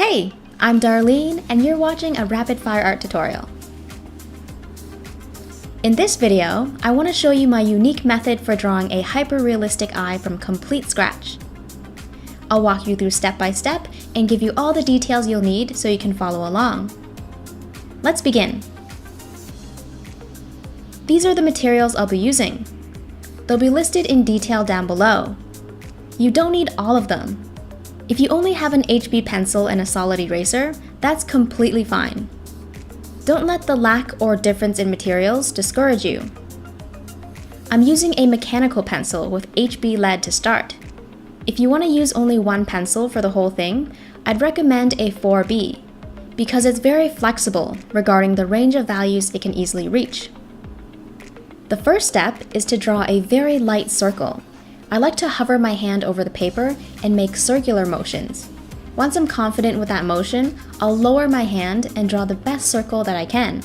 Hey, I'm Darlene and you're watching a rapid fire art tutorial. In this video, I want to show you my unique method for drawing a hyper-realistic eye from complete scratch. I'll walk you through step by step and give you all the details you'll need so you can follow along. Let's begin. These are the materials I'll be using. They'll be listed in detail down below. You don't need all of them. If you only have an HB pencil and a solid eraser, that's completely fine. Don't let the lack or difference in materials discourage you. I'm using a mechanical pencil with HB lead to start. If you want to use only one pencil for the whole thing, I'd recommend a 4B, because it's very flexible regarding the range of values it can easily reach. The first step is to draw a very light circle. I like to hover my hand over the paper and make circular motions. Once I'm confident with that motion, I'll lower my hand and draw the best circle that I can.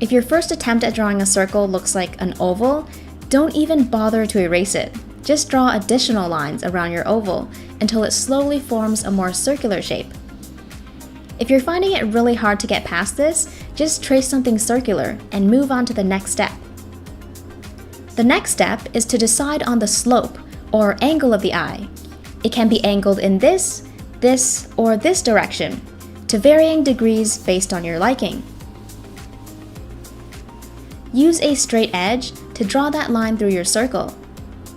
If your first attempt at drawing a circle looks like an oval, don't even bother to erase it. Just draw additional lines around your oval until it slowly forms a more circular shape. If you're finding it really hard to get past this, just trace something circular and move on to the next step. The next step is to decide on the slope, or angle of the eye. It can be angled in this, or this direction, to varying degrees based on your liking. Use a straight edge to draw that line through your circle.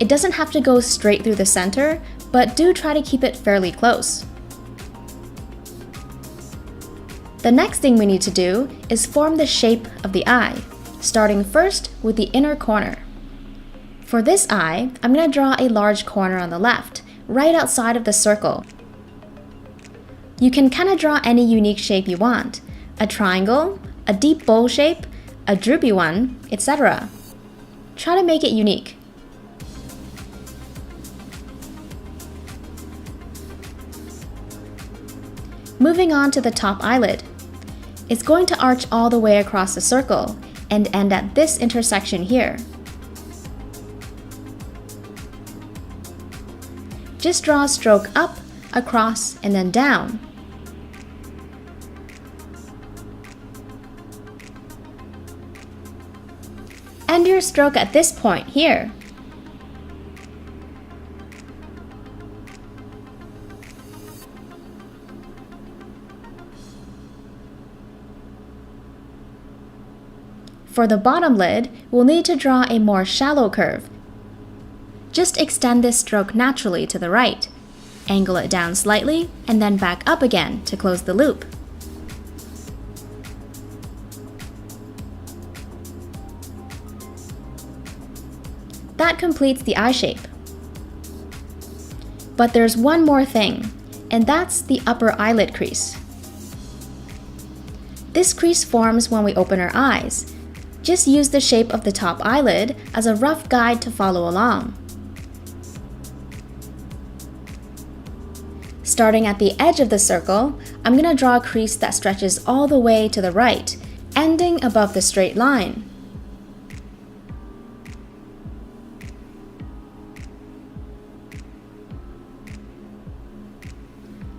It doesn't have to go straight through the center, but do try to keep it fairly close. The next thing we need to do is form the shape of the eye, starting first with the inner corner. For this eye, I'm going to draw a large corner on the left, right outside of the circle. You can kind of draw any unique shape you want, a triangle, a deep bowl shape, a droopy one, etc. Try to make it unique. Moving on to the top eyelid. It's going to arch all the way across the circle and end at this intersection here. Just draw a stroke up, across, and then down. End your stroke at this point here. For the bottom lid, we'll need to draw a more shallow curve. Just extend this stroke naturally to the right. Angle it down slightly, and then back up again to close the loop. That completes the eye shape. But there's one more thing, and that's the upper eyelid crease. This crease forms when we open our eyes. Just use the shape of the top eyelid as a rough guide to follow along. Starting at the edge of the circle, I'm going to draw a crease that stretches all the way to the right, ending above the straight line.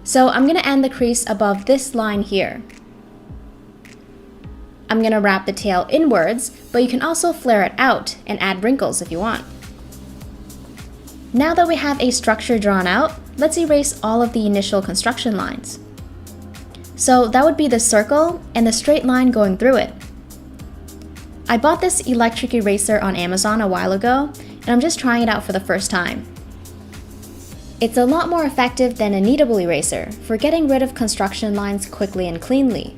So I'm going to end the crease above this line here. I'm going to wrap the tail inwards, but you can also flare it out and add wrinkles if you want. Now that we have a structure drawn out, let's erase all of the initial construction lines. So that would be the circle and the straight line going through it. I bought this electric eraser on Amazon a while ago, and I'm just trying it out for the first time. It's a lot more effective than a kneadable eraser for getting rid of construction lines quickly and cleanly.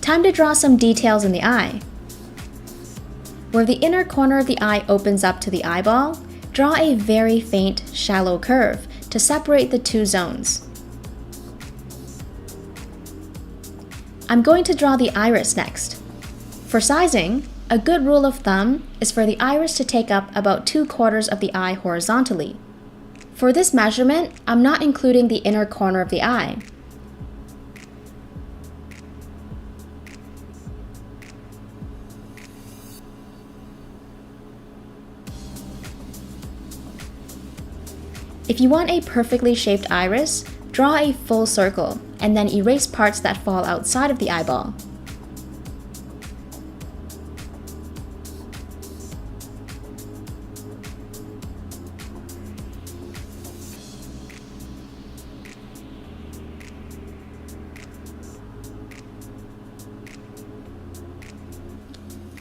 Time to draw some details in the eye. Where the inner corner of the eye opens up to the eyeball, draw a very faint, shallow curve to separate the two zones. I'm going to draw the iris next. For sizing, a good rule of thumb is for the iris to take up about 2/4 of the eye horizontally. For this measurement, I'm not including the inner corner of the eye. If you want a perfectly shaped iris, draw a full circle and then erase parts that fall outside of the eyeball.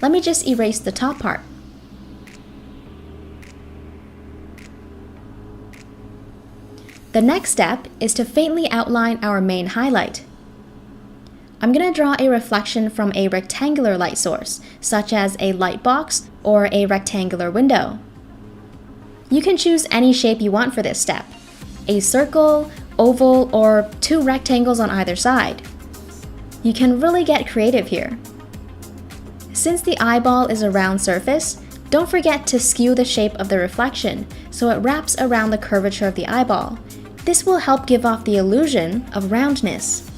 Let me just erase the top part. The next step is to faintly outline our main highlight. I'm going to draw a reflection from a rectangular light source, such as a light box or a rectangular window. You can choose any shape you want for this step: a circle, oval, or two rectangles on either side. You can really get creative here. Since the eyeball is a round surface, don't forget to skew the shape of the reflection so it wraps around the curvature of the eyeball. This will help give off the illusion of roundness.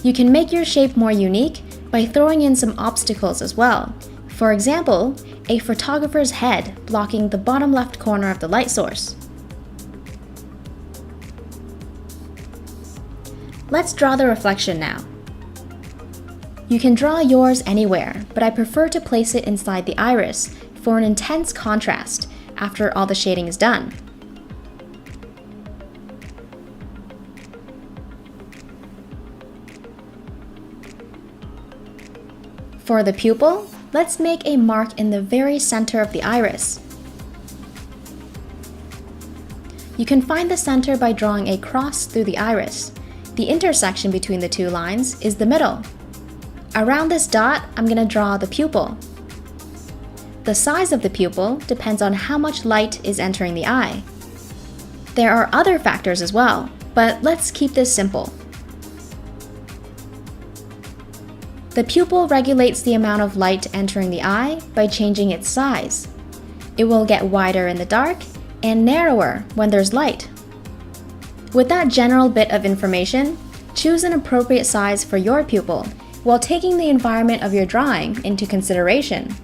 You can make your shape more unique by throwing in some obstacles as well. For example, a photographer's head blocking the bottom left corner of the light source. Let's draw the reflection now. You can draw yours anywhere, but I prefer to place it inside the iris for an intense contrast after all the shading is done. For the pupil, let's make a mark in the very center of the iris. You can find the center by drawing a cross through the iris. The intersection between the two lines is the middle. Around this dot, I'm going to draw the pupil. The size of the pupil depends on how much light is entering the eye. There are other factors as well, but let's keep this simple. The pupil regulates the amount of light entering the eye by changing its size. It will get wider in the dark and narrower when there's light. With that general bit of information, choose an appropriate size for your pupil while taking the environment of your drawing into consideration.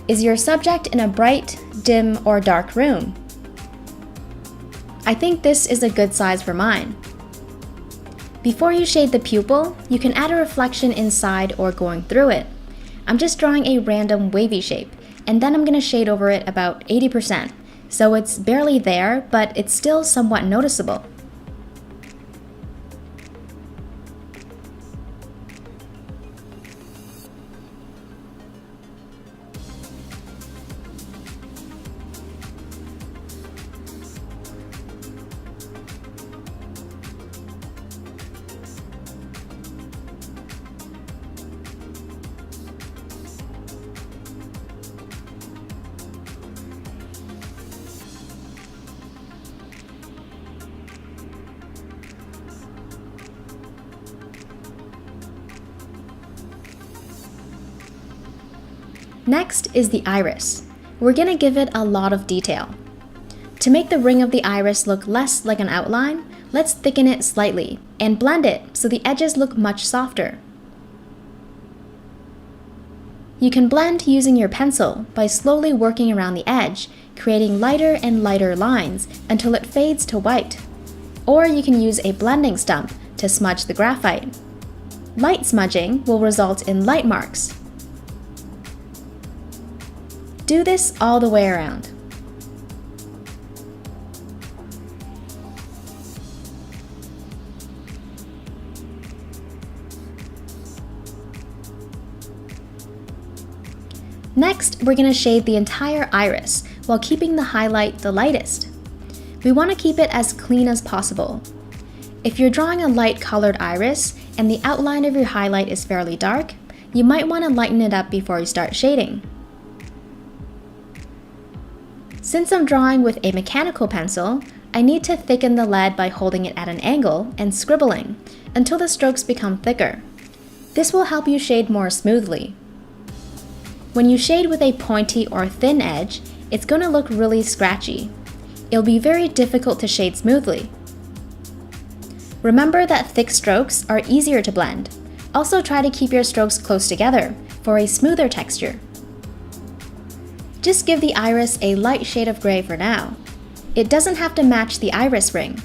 Is your subject in a bright, dim, or dark room? I think this is a good size for mine. Before you shade the pupil, you can add a reflection inside or going through it. I'm just drawing a random wavy shape, and then I'm going to shade over it about 80%, so it's barely there, but it's still somewhat noticeable. Next is the iris. We're going to give it a lot of detail. To make the ring of the iris look less like an outline, let's thicken it slightly and blend it so the edges look much softer. You can blend using your pencil by slowly working around the edge, creating lighter and lighter lines until it fades to white. Or you can use a blending stump to smudge the graphite. Light smudging will result in light marks. Do this all the way around. Next, we're going to shade the entire iris while keeping the highlight the lightest. We want to keep it as clean as possible. If you're drawing a light colored iris and the outline of your highlight is fairly dark, you might want to lighten it up before you start shading. Since I'm drawing with a mechanical pencil, I need to thicken the lead by holding it at an angle and scribbling until the strokes become thicker. This will help you shade more smoothly. When you shade with a pointy or thin edge, it's going to look really scratchy. It'll be very difficult to shade smoothly. Remember that thick strokes are easier to blend. Also try to keep your strokes close together for a smoother texture. Just give the iris a light shade of gray for now. It doesn't have to match the iris ring.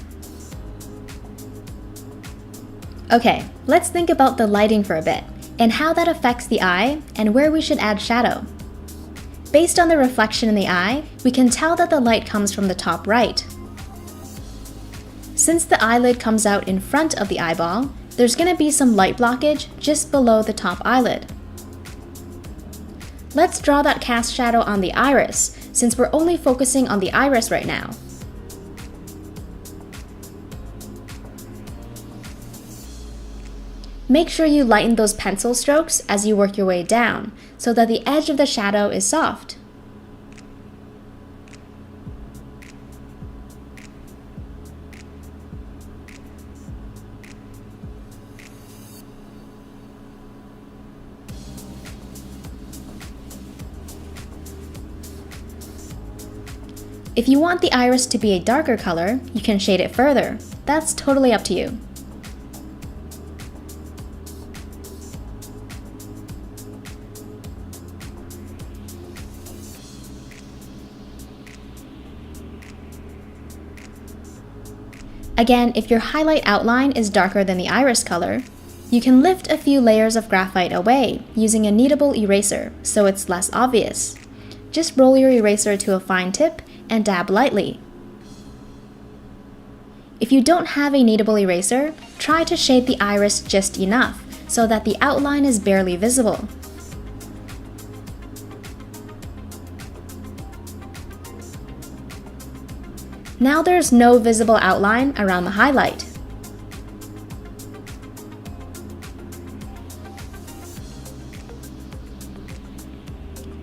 Okay, let's think about the lighting for a bit, and how that affects the eye and where we should add shadow. Based on the reflection in the eye, we can tell that the light comes from the top right. Since the eyelid comes out in front of the eyeball, there's going to be some light blockage just below the top eyelid. Let's draw that cast shadow on the iris, since we're only focusing on the iris right now. Make sure you lighten those pencil strokes as you work your way down, so that the edge of the shadow is soft. If you want the iris to be a darker color, you can shade it further. That's totally up to you. Again, if your highlight outline is darker than the iris color, you can lift a few layers of graphite away using a kneadable eraser so it's less obvious. Just roll your eraser to a fine tip and dab lightly. If you don't have a kneadable eraser, try to shade the iris just enough so that the outline is barely visible. Now there's no visible outline around the highlight.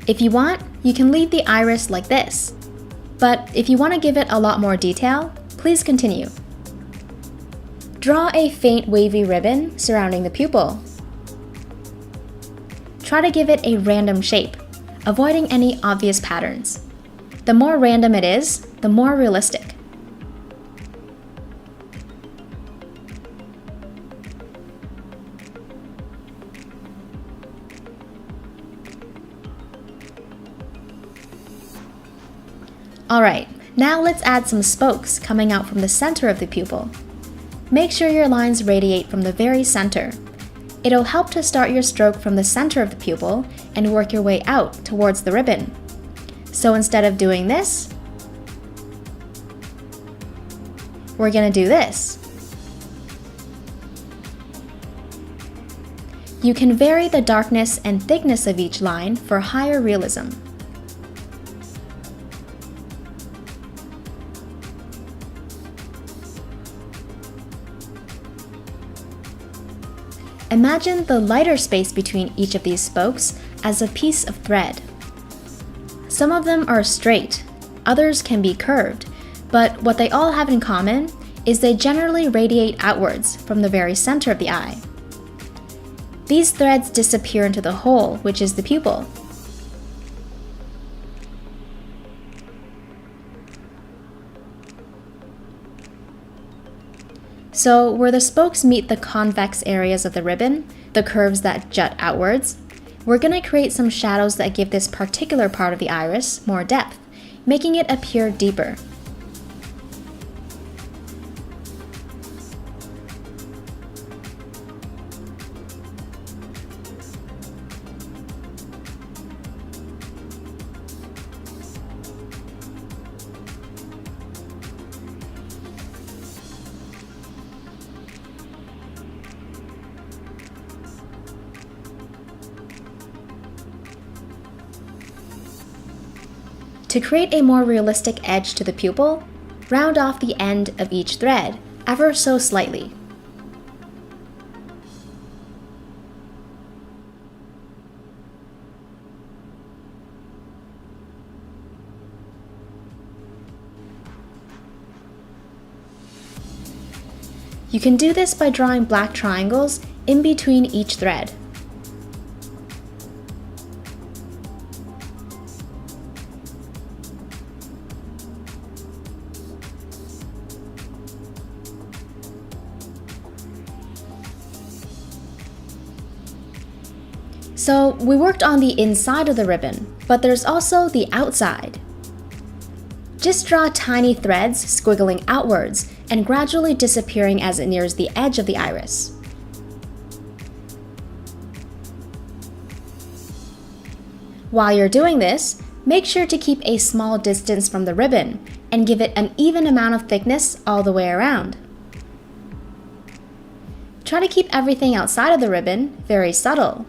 If you want, you can leave the iris like this. But if you want to give it a lot more detail, please continue. Draw a faint wavy ribbon surrounding the pupil. Try to give it a random shape, avoiding any obvious patterns. The more random it is, the more realistic. Alright, now let's add some spokes coming out from the center of the pupil. Make sure your lines radiate from the very center. It'll help to start your stroke from the center of the pupil and work your way out towards the ribbon. So instead of doing this, we're going to do this. You can vary the darkness and thickness of each line for higher realism. Imagine the lighter space between each of these spokes as a piece of thread. Some of them are straight, others can be curved, but what they all have in common is they generally radiate outwards from the very center of the eye. These threads disappear into the hole, which is the pupil. So where the spokes meet the convex areas of the ribbon, the curves that jut outwards, we're going to create some shadows that give this particular part of the iris more depth, making it appear deeper. To create a more realistic edge to the pupil, round off the end of each thread, ever so slightly. You can do this by drawing black triangles in between each thread. So we worked on the inside of the ribbon, but there's also the outside. Just draw tiny threads squiggling outwards and gradually disappearing as it nears the edge of the iris. While you're doing this, make sure to keep a small distance from the ribbon and give it an even amount of thickness all the way around. Try to keep everything outside of the ribbon very subtle.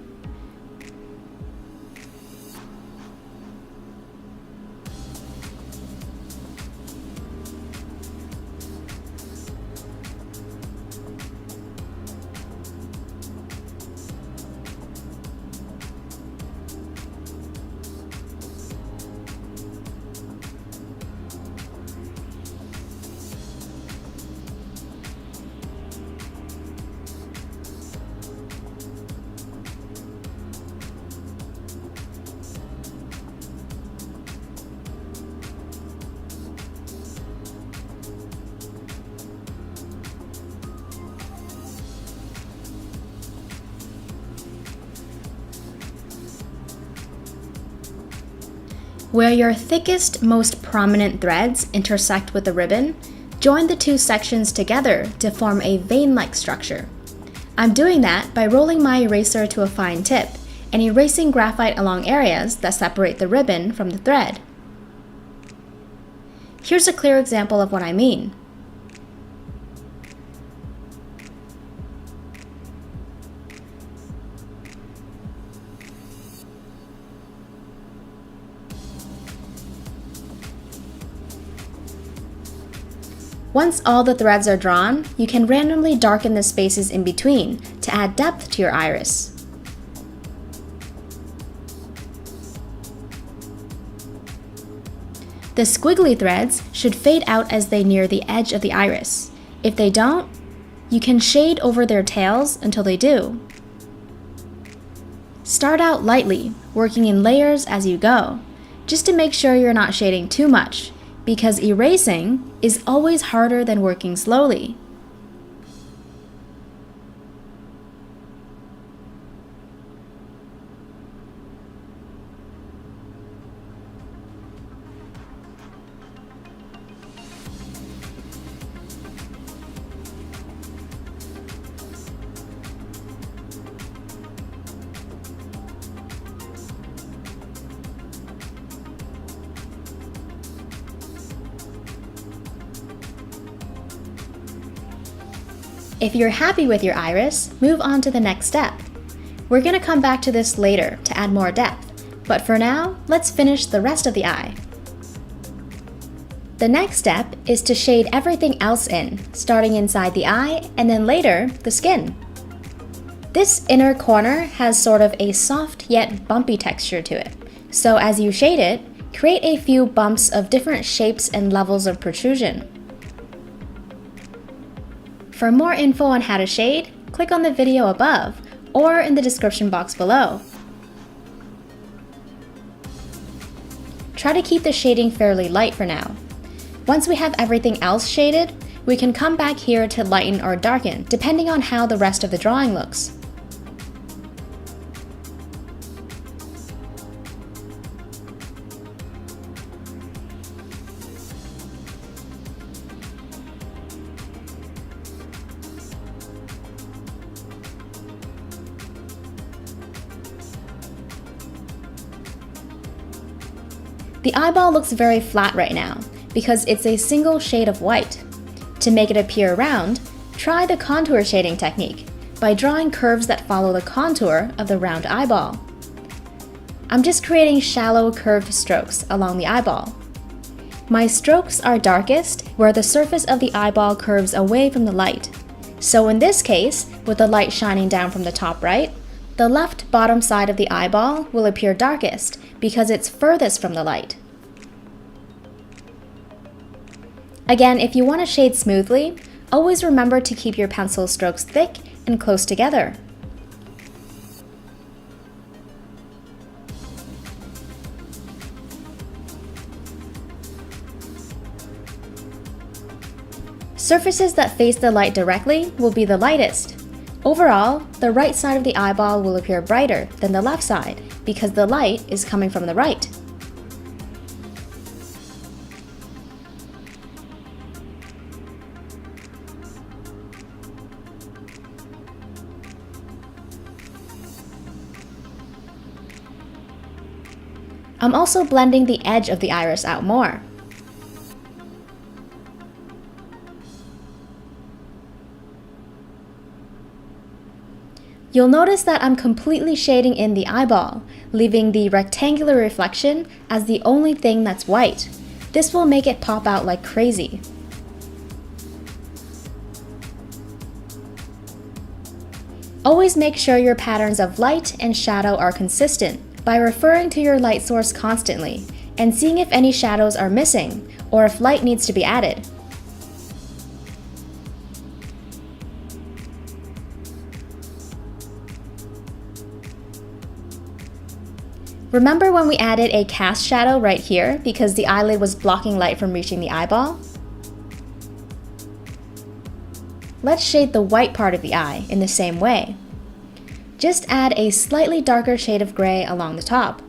Where your thickest, most prominent threads intersect with the ribbon, join the two sections together to form a vein-like structure. I'm doing that by rolling my eraser to a fine tip and erasing graphite along areas that separate the ribbon from the thread. Here's a clear example of what I mean. Once all the threads are drawn, you can randomly darken the spaces in between to add depth to your iris. The squiggly threads should fade out as they near the edge of the iris. If they don't, you can shade over their tails until they do. Start out lightly, working in layers as you go, just to make sure you're not shading too much, because erasing is always harder than working slowly. If you're happy with your iris, move on to the next step. We're going to come back to this later to add more depth, but for now, let's finish the rest of the eye. The next step is to shade everything else in, starting inside the eye and then later, the skin. This inner corner has sort of a soft yet bumpy texture to it, so as you shade it, create a few bumps of different shapes and levels of protrusion. For more info on how to shade, click on the video above or in the description box below. Try to keep the shading fairly light for now. Once we have everything else shaded, we can come back here to lighten or darken, depending on how the rest of the drawing looks. The eyeball looks very flat right now because it's a single shade of white. To make it appear round, try the contour shading technique by drawing curves that follow the contour of the round eyeball. I'm just creating shallow curved strokes along the eyeball. My strokes are darkest where the surface of the eyeball curves away from the light. So in this case, with the light shining down from the top right, the left bottom side of the eyeball will appear darkest because it's furthest from the light. Again, if you want to shade smoothly, always remember to keep your pencil strokes thick and close together. Surfaces that face the light directly will be the lightest. Overall, the right side of the eyeball will appear brighter than the left side because the light is coming from the right. I'm also blending the edge of the iris out more. You'll notice that I'm completely shading in the eyeball, leaving the rectangular reflection as the only thing that's white. This will make it pop out like crazy. Always make sure your patterns of light and shadow are consistent by referring to your light source constantly and seeing if any shadows are missing or if light needs to be added. Remember when we added a cast shadow right here because the eyelid was blocking light from reaching the eyeball? Let's shade the white part of the eye in the same way. Just add a slightly darker shade of gray along the top.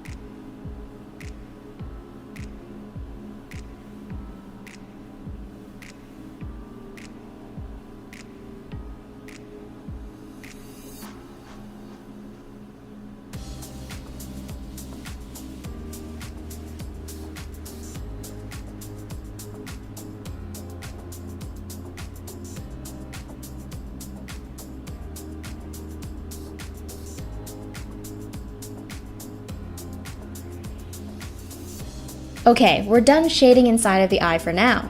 Okay, we're done shading inside of the eye for now.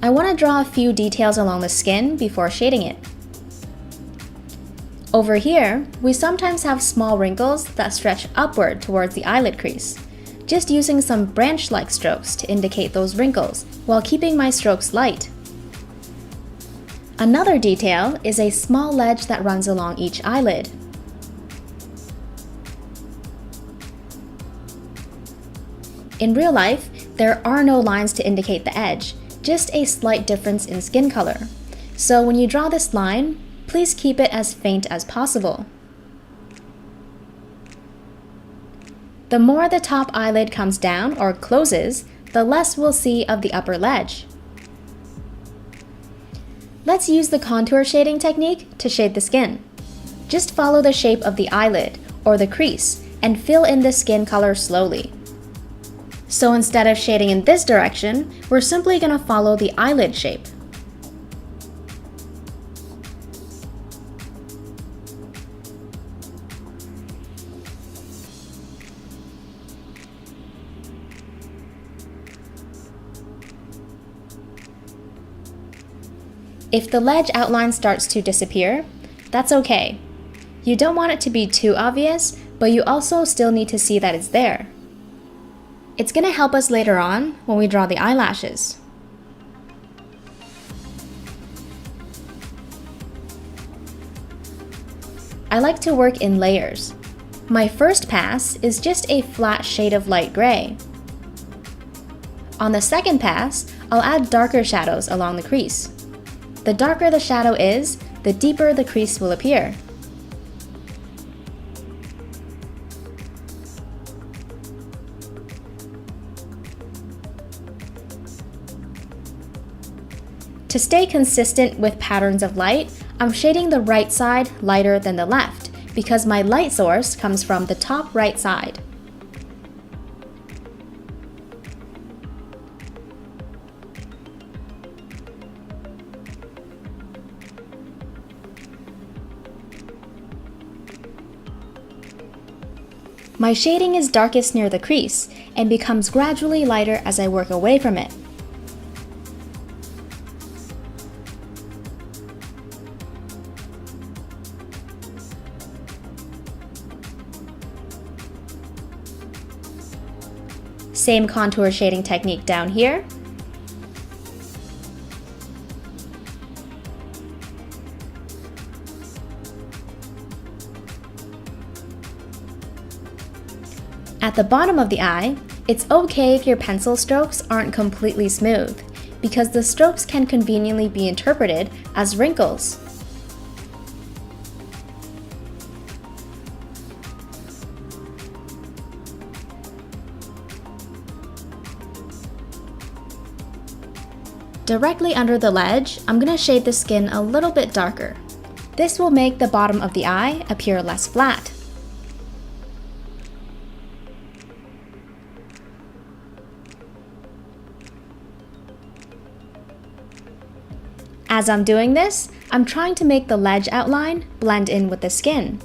I want to draw a few details along the skin before shading it. Over here, we sometimes have small wrinkles that stretch upward towards the eyelid crease. Just using some branch-like strokes to indicate those wrinkles while keeping my strokes light. Another detail is a small ledge that runs along each eyelid. In real life, there are no lines to indicate the edge, just a slight difference in skin color. So when you draw this line, please keep it as faint as possible. The more the top eyelid comes down or closes, the less we'll see of the upper ledge. Let's use the contour shading technique to shade the skin. Just follow the shape of the eyelid or the crease and fill in the skin color slowly. So instead of shading in this direction, we're simply going to follow the eyelid shape. If the ledge outline starts to disappear, that's okay. You don't want it to be too obvious, but you also still need to see that it's there. It's going to help us later on when we draw the eyelashes. I like to work in layers. My first pass is just a flat shade of light gray. On the second pass, I'll add darker shadows along the crease. The darker the shadow is, the deeper the crease will appear. To stay consistent with patterns of light, I'm shading the right side lighter than the left because my light source comes from the top right side. My shading is darkest near the crease and becomes gradually lighter as I work away from it. Same contour shading technique down here. At the bottom of the eye, it's okay if your pencil strokes aren't completely smooth, because the strokes can conveniently be interpreted as wrinkles. Directly under the ledge, I'm going to shade the skin a little bit darker. This will make the bottom of the eye appear less flat. As I'm doing this, I'm trying to make the ledge outline blend in with the skin.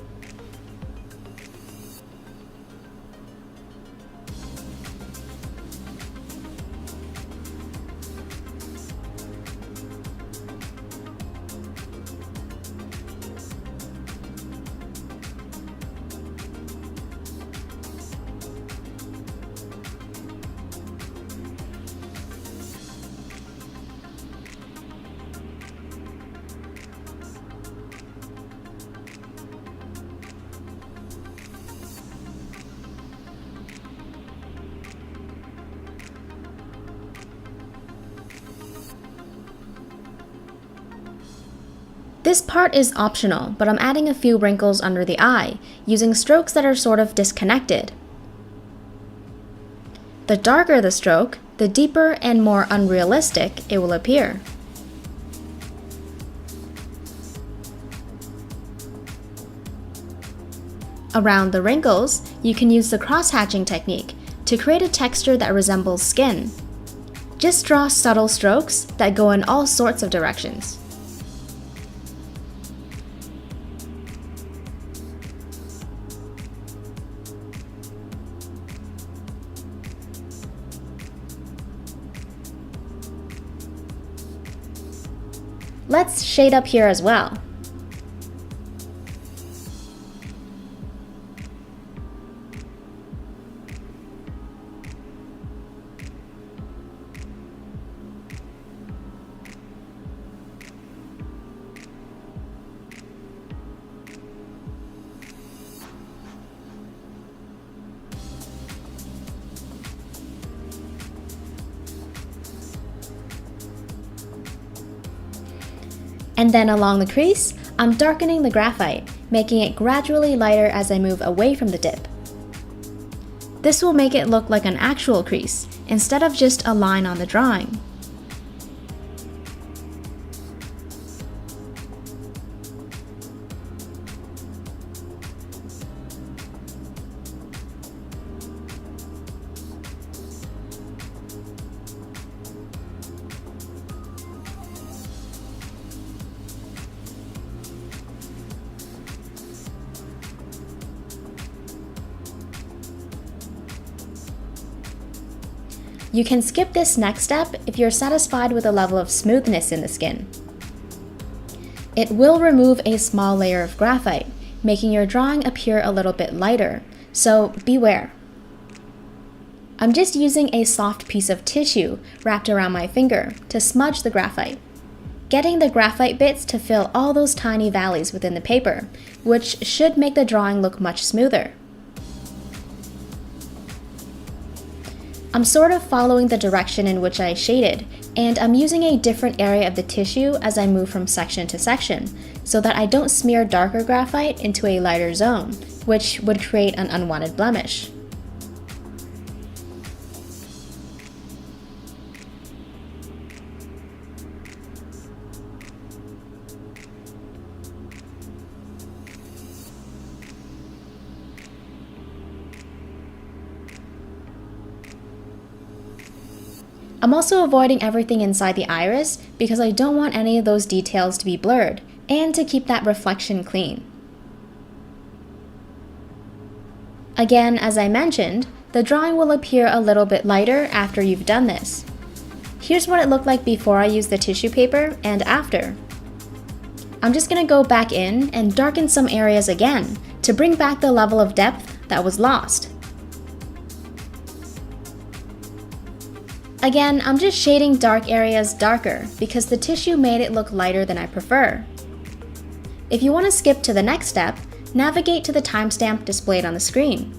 This part is optional, but I'm adding a few wrinkles under the eye, using strokes that are sort of disconnected. The darker the stroke, the deeper and more unrealistic it will appear. Around the wrinkles, you can use the cross-hatching technique to create a texture that resembles skin. Just draw subtle strokes that go in all sorts of directions. Let's shade up here as well. And then along the crease, I'm darkening the graphite, making it gradually lighter as I move away from the dip. This will make it look like an actual crease, instead of just a line on the drawing. You can skip this next step if you're satisfied with the level of smoothness in the skin. It will remove a small layer of graphite, making your drawing appear a little bit lighter, so beware. I'm just using a soft piece of tissue wrapped around my finger to smudge the graphite, getting the graphite bits to fill all those tiny valleys within the paper, which should make the drawing look much smoother. I'm sort of following the direction in which I shaded, and I'm using a different area of the tissue as I move from section to section, so that I don't smear darker graphite into a lighter zone, which would create an unwanted blemish. I'm also avoiding everything inside the iris because I don't want any of those details to be blurred and to keep that reflection clean. Again, as I mentioned, the drawing will appear a little bit lighter after you've done this. Here's what it looked like before I used the tissue paper and after. I'm just going to go back in and darken some areas again to bring back the level of depth that was lost. Again, I'm just shading dark areas darker because the tissue made it look lighter than I prefer. If you want to skip to the next step, navigate to the timestamp displayed on the screen.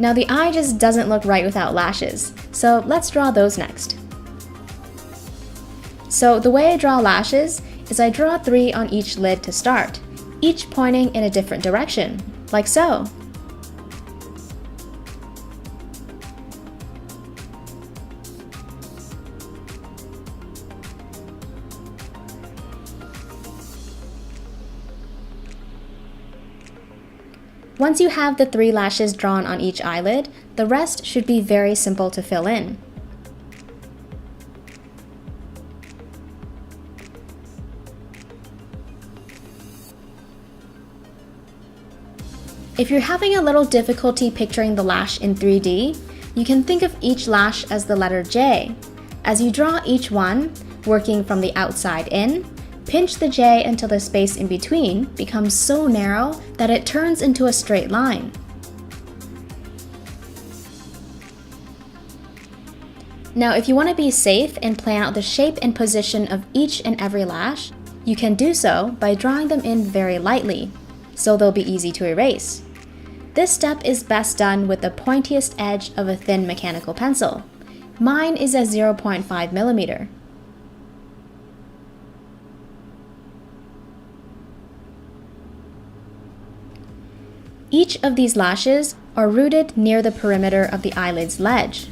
Now the eye just doesn't look right without lashes, so let's draw those next. So the way I draw lashes is I draw 3 on each lid to start, each pointing in a different direction, like so. Once you have the 3 lashes drawn on each eyelid, the rest should be very simple to fill in. If you're having a little difficulty picturing the lash in 3D, you can think of each lash as the letter J. As you draw each one, working from the outside in, pinch the J until the space in between becomes so narrow that it turns into a straight line. Now, if you want to be safe and plan out the shape and position of each and every lash, you can do so by drawing them in very lightly, so they'll be easy to erase. This step is best done with the pointiest edge of a thin mechanical pencil. Mine is a 0.5 millimeter. Each of these lashes are rooted near the perimeter of the eyelid's ledge.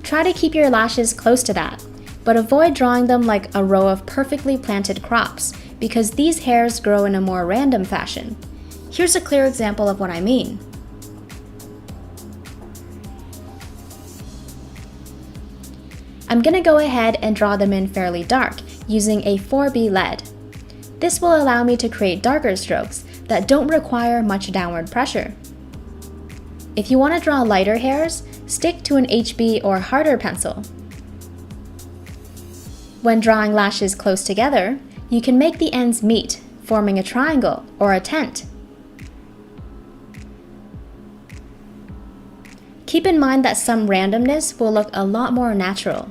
Try to keep your lashes close to that, but avoid drawing them like a row of perfectly planted crops because these hairs grow in a more random fashion. Here's a clear example of what I mean. I'm gonna go ahead and draw them in fairly dark using a 4B lead. This will allow me to create darker strokes that don't require much downward pressure. If you want to draw lighter hairs, stick to an HB or harder pencil. When drawing lashes close together, you can make the ends meet, forming a triangle or a tent. Keep in mind that some randomness will look a lot more natural.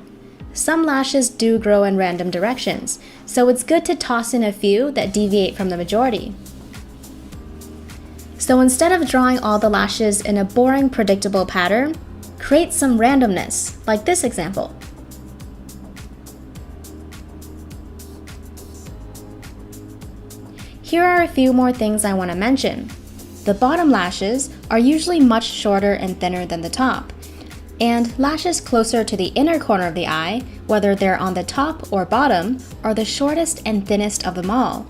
Some lashes do grow in random directions, so it's good to toss in a few that deviate from the majority. So instead of drawing all the lashes in a boring, predictable pattern, create some randomness, like this example. Here are a few more things I want to mention. The bottom lashes are usually much shorter and thinner than the top, and lashes closer to the inner corner of the eye, whether they're on the top or bottom, are the shortest and thinnest of them all.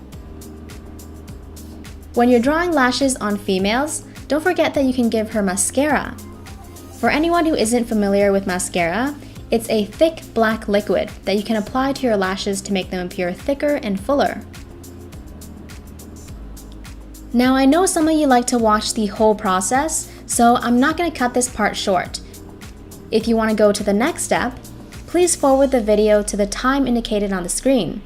When you're drawing lashes on females, don't forget that you can give her mascara. For anyone who isn't familiar with mascara, it's a thick black liquid that you can apply to your lashes to make them appear thicker and fuller. Now I know some of you like to watch the whole process, so I'm not going to cut this part short. If you want to go to the next step, please forward the video to the time indicated on the screen.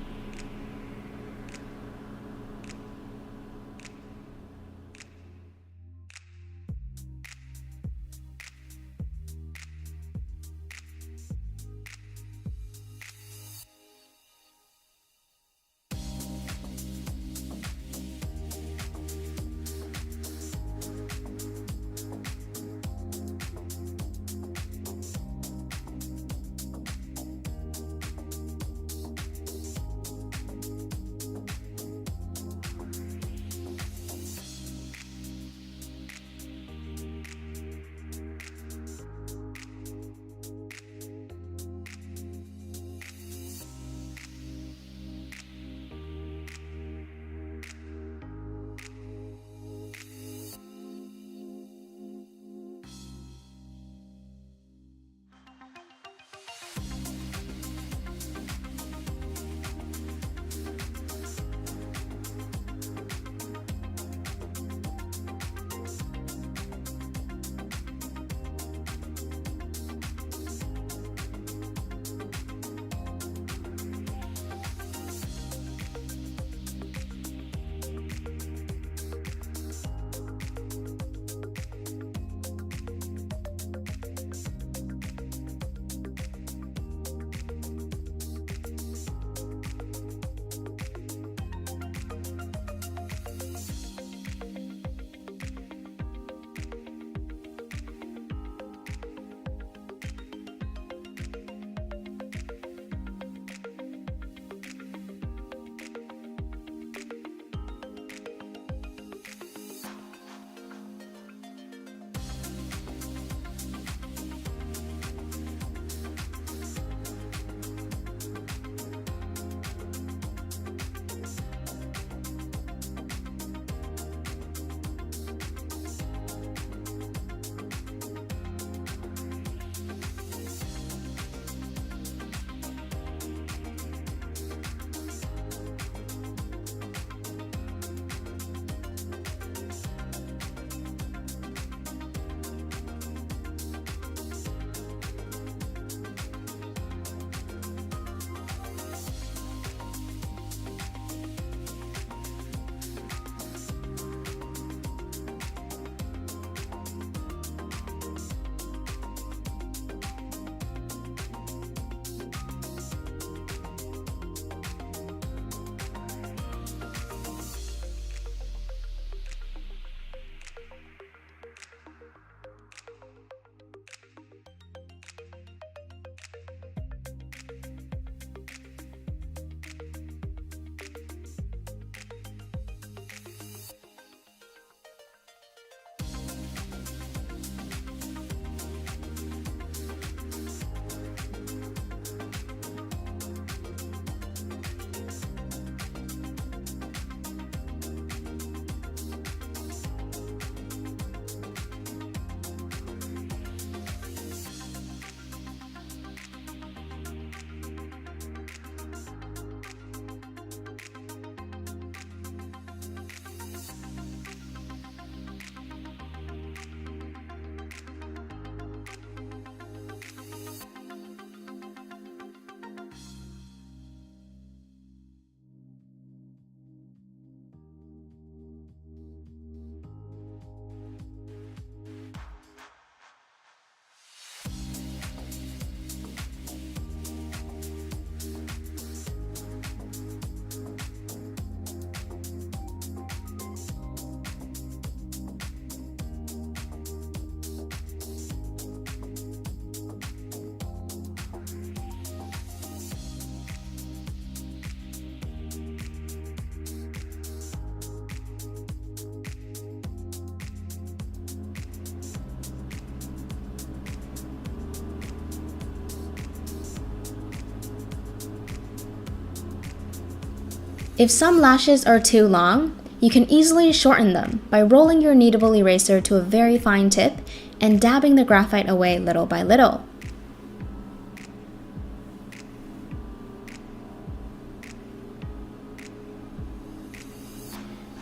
If some lashes are too long, you can easily shorten them by rolling your kneadable eraser to a very fine tip and dabbing the graphite away little by little.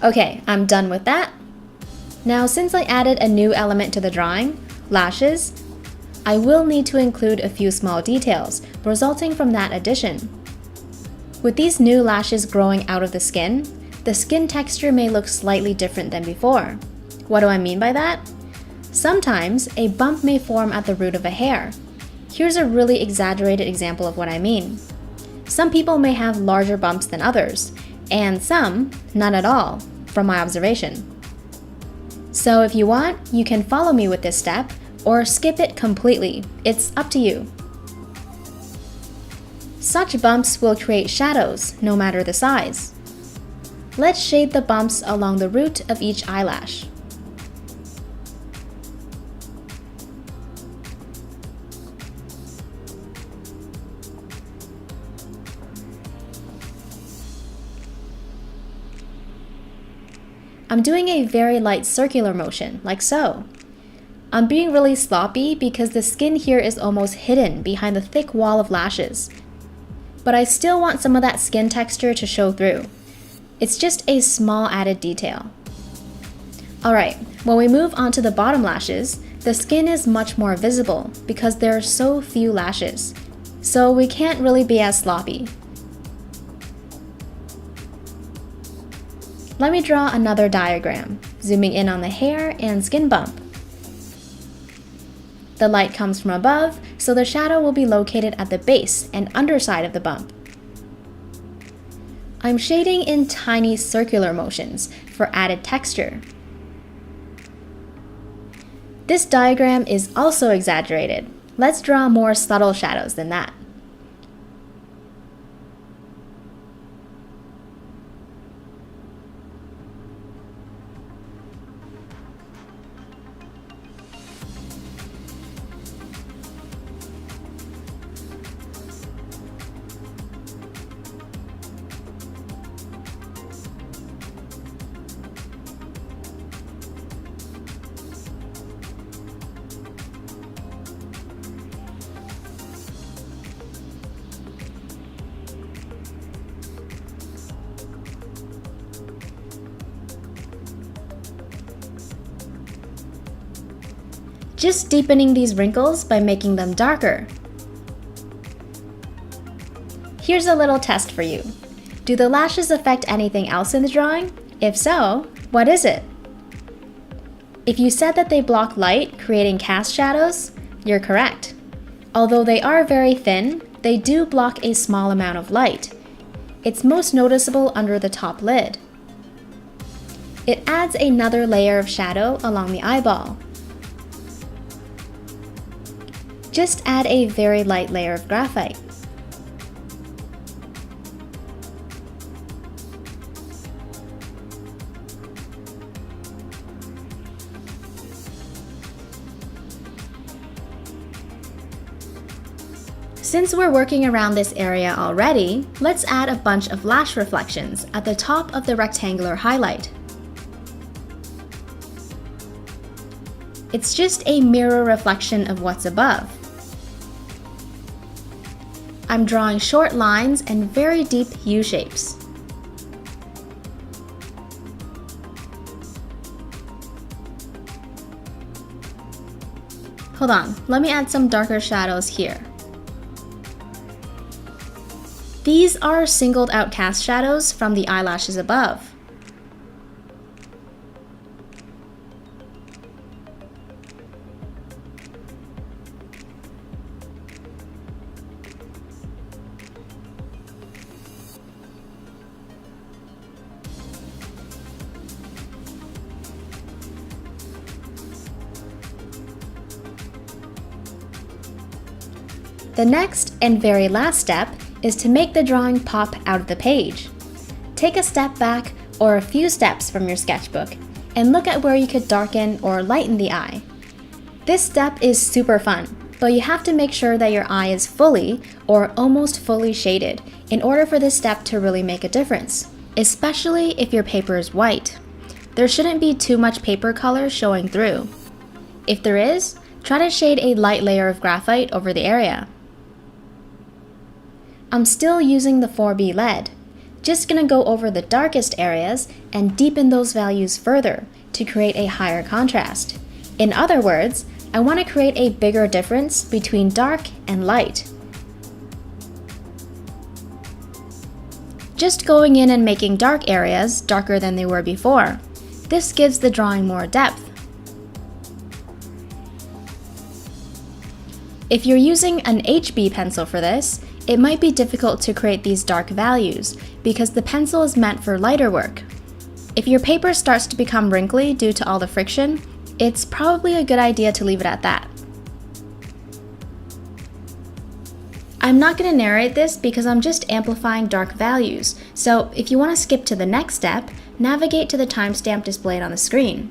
Okay, I'm done with that. Now, since I added a new element to the drawing, lashes, I will need to include a few small details resulting from that addition. With these new lashes growing out of the skin texture may look slightly different than before. What do I mean by that? Sometimes a bump may form at the root of a hair. Here's a really exaggerated example of what I mean. Some people may have larger bumps than others, and some none at all, from my observation. So if you want, you can follow me with this step or skip it completely. It's up to you. Such bumps will create shadows, no matter the size. Let's shade the bumps along the root of each eyelash. I'm doing a very light circular motion, like so. I'm being really sloppy because the skin here is almost hidden behind the thick wall of lashes. But I still want some of that skin texture to show through. It's just a small added detail. Alright, when we move on to the bottom lashes, the skin is much more visible because there are so few lashes. So we can't really be as sloppy. Let me draw another diagram, zooming in on the hair and skin bump. The light comes from above, so the shadow will be located at the base and underside of the bump. I'm shading in tiny circular motions for added texture. This diagram is also exaggerated. Let's draw more subtle shadows than that. Just deepening these wrinkles by making them darker. Here's a little test for you. Do the lashes affect anything else in the drawing? If so, what is it? If you said that they block light, creating cast shadows, you're correct. Although they are very thin, they do block a small amount of light. It's most noticeable under the top lid. It adds another layer of shadow along the eyeball. Just add a very light layer of graphite. Since we're working around this area already, let's add a bunch of lash reflections at the top of the rectangular highlight. It's just a mirror reflection of what's above. I'm drawing short lines and very deep U-shapes. Hold on, let me add some darker shadows here. These are singled out cast shadows from the eyelashes above. The next and very last step is to make the drawing pop out of the page. Take a step back or a few steps from your sketchbook and look at where you could darken or lighten the eye. This step is super fun, but you have to make sure that your eye is fully or almost fully shaded in order for this step to really make a difference. especially if your paper is white. There shouldn't be too much paper color showing through. If there is, try to shade a light layer of graphite over the area. I'm still using the 4B lead. Just gonna go over the darkest areas and deepen those values further to create a higher contrast. In other words, I want to create a bigger difference between dark and light. Just going in and making dark areas darker than they were before. This gives the drawing more depth. If you're using an HB pencil for this, it might be difficult to create these dark values because the pencil is meant for lighter work. If your paper starts to become wrinkly due to all the friction, it's probably a good idea to leave it at that. I'm not going to narrate this because I'm just amplifying dark values, so if you want to skip to the next step, navigate to the timestamp displayed on the screen.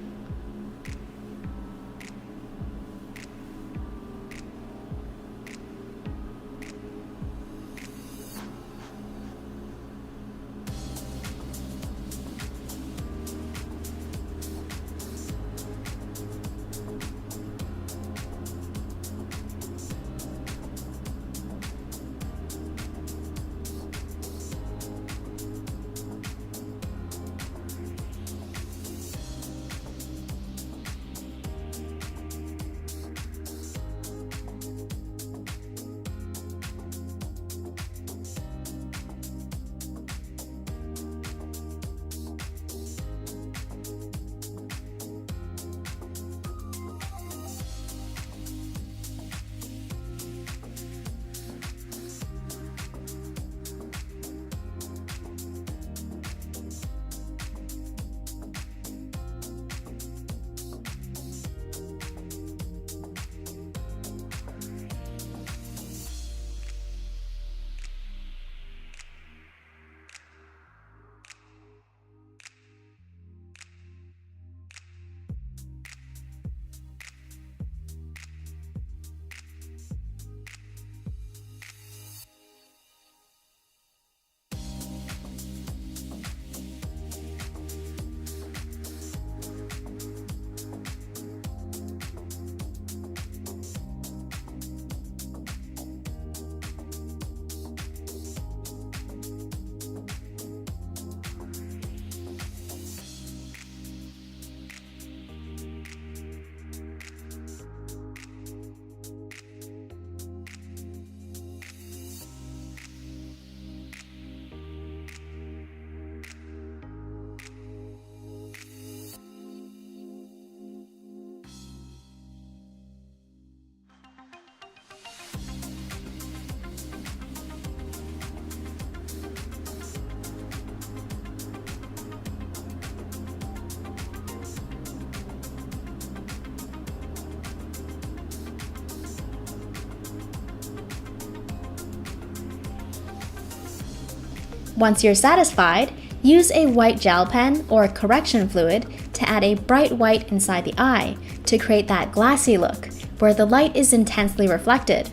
Once you're satisfied, use a white gel pen or correction fluid to add a bright white inside the eye to create that glassy look where the light is intensely reflected.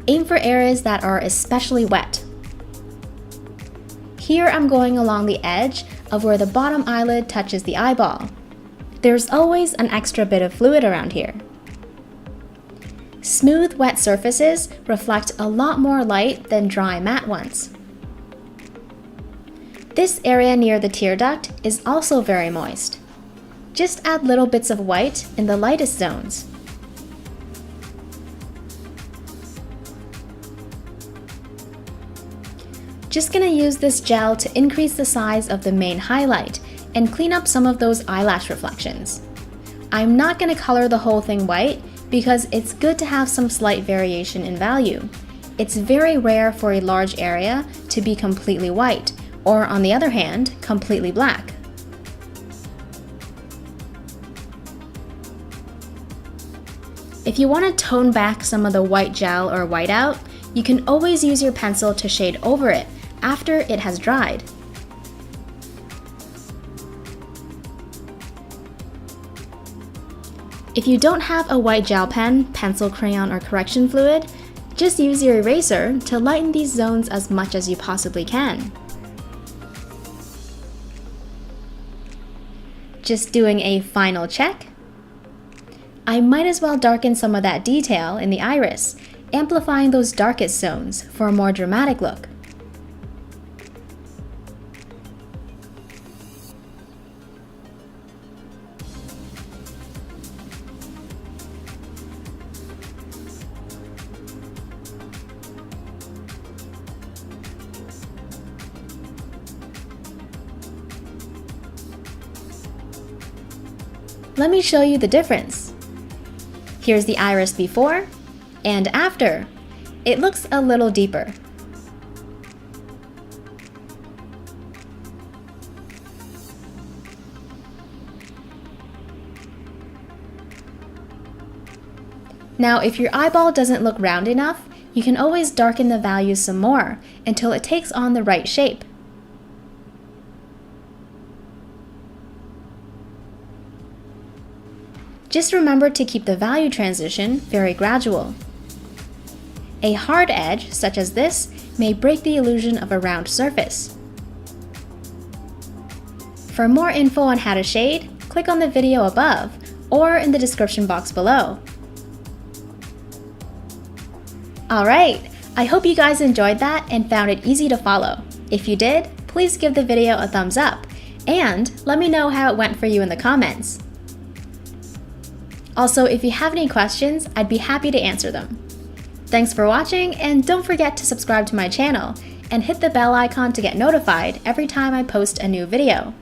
Aim for areas that are especially wet. Here I'm going along the edge of where the bottom eyelid touches the eyeball. There's always an extra bit of fluid around here. Smooth, wet surfaces reflect a lot more light than dry, matte ones. This area near the tear duct is also very moist. Just add little bits of white in the lightest zones. Just gonna use this gel to increase the size of the main highlight and clean up some of those eyelash reflections. I'm not gonna color the whole thing white because it's good to have some slight variation in value. It's very rare for a large area to be completely white, or on the other hand, completely black. If you want to tone back some of the white gel or whiteout, you can always use your pencil to shade over it after it has dried. If you don't have a white gel pen, pencil, crayon, or correction fluid, just use your eraser to lighten these zones as much as you possibly can. Just doing a final check. I might as well darken some of that detail in the iris, amplifying those darkest zones for a more dramatic look. Let me show you the difference. Here's the iris before and after. It looks a little deeper. Now, if your eyeball doesn't look round enough, you can always darken the values some more until it takes on the right shape. Just remember to keep the value transition very gradual. A hard edge, such as this, may break the illusion of a round surface. For more info on how to shade, click on the video above or in the description box below. Alright, I hope you guys enjoyed that and found it easy to follow. If you did, please give the video a thumbs up and let me know how it went for you in the comments. Also, if you have any questions, I'd be happy to answer them. Thanks for watching, and don't forget to subscribe to my channel and hit the bell icon to get notified every time I post a new video.